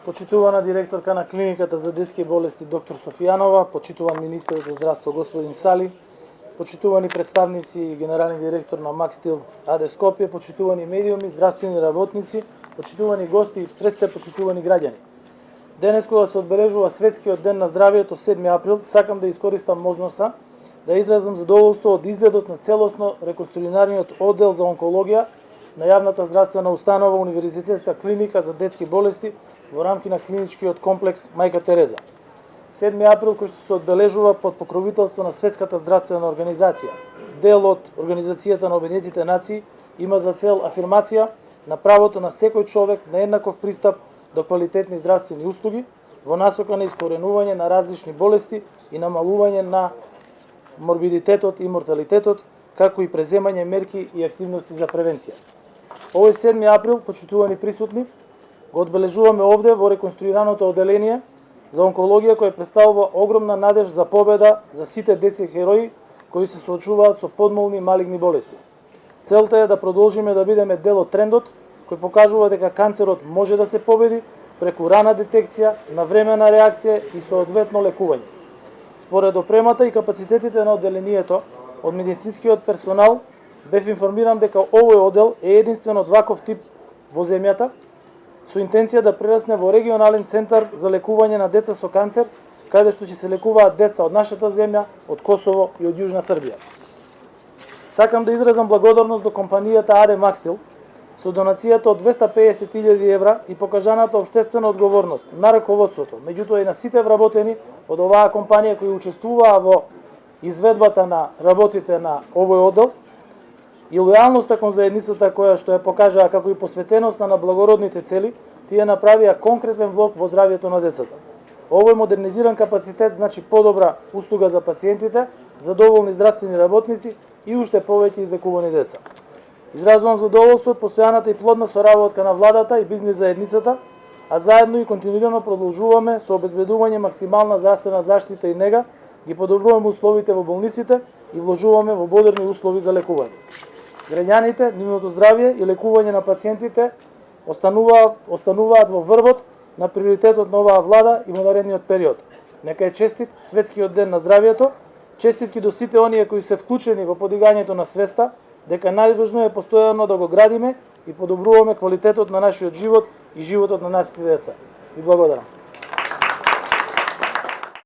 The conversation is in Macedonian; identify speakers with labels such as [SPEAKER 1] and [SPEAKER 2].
[SPEAKER 1] почитувана директорка на клиниката за детски болести доктор Софијанова, почитуван министер за здравство господин Сали, почитувани представници и генерални директор на Макстил АД Скопје, почитувани медиуми, здравствени работници, почитувани гости и пред се почитувани граѓани. Денес кога се одбележува Светскиот ден на здравието 7 април, сакам да искористам можноста да изразам задоволство од изгледот на целосно реконструираниот оддел за онкологија на јавната здравствена установа Универзитетска клиника за детски болести во рамки на клиничкиот комплекс Мајка Тереза. 7 април кој што се одбележува под покровителство на Светската здравствена организација, дел од Организацијата на Обединетите нации, има за цел афирмација на правото на секој човек на еднаков пристап до квалитетни здравствени услуги во насока на искоренување на различни болести и намалување на морбидитетот и морталитетот, како и преземање мерки и активности за превенција. Овој 7 април, почитувани присутни, го одбележуваме овде во реконструираното оделение за онкологија кој представува огромна надеж за победа за сите деца херои кои се соочуваат со подмолни малигни болести. Целта е да продолжиме да бидеме дел од трендот кој покажува дека канцерот може да се победи преку рана детекција, навремена реакција и соодветно лекување. Според опремата и капацитетите на оделението од медицинскиот персонал, бев информиран дека овој одел е единствен од ваков тип во земјата, со интенција да прерасне во регионален центар за лекување на деца со канцер, каде што ќе се лекуваат деца од нашата земја, од Косово и од Јужна Србија. Сакам да изразам благодарност до компанијата АД Макстил со донацијата од 250.000 евра и покажаната општествена одговорност на раководството, меѓутоа и на сите вработени од оваа компанија кои учествуваа во изведбата на работите на овој одел, и лојалноста кон заедницата која што ја покажаа како и посветеноста на благородните цели, тие направија конкретен влог во здравјето на децата. Овој модернизиран капацитет значи подобра услуга за пациентите, задоволни здравствени работници и уште повеќе излекувани деца. Изразувам задоволство од постојаната и плодна соработка на владата и бизнис заедницата, а заедно и континуирано продолжуваме со обезбедување максимална здравствена заштита и нега, ги подобруваме условите во болниците и вложуваме во модерни услови за лекување. Граѓаните, нивното здравје и лекување на пациентите остануваат во врвот на приоритетот на оваа влада и во наредниот период. Нека е честит Светскиот ден на здравјето, честитки до сите оние кои се вклучени во подигањето на свеста, дека најважно е постојано да го градиме и подобруваме квалитетот на нашиот живот и животот на нашите деца. Ви благодарам.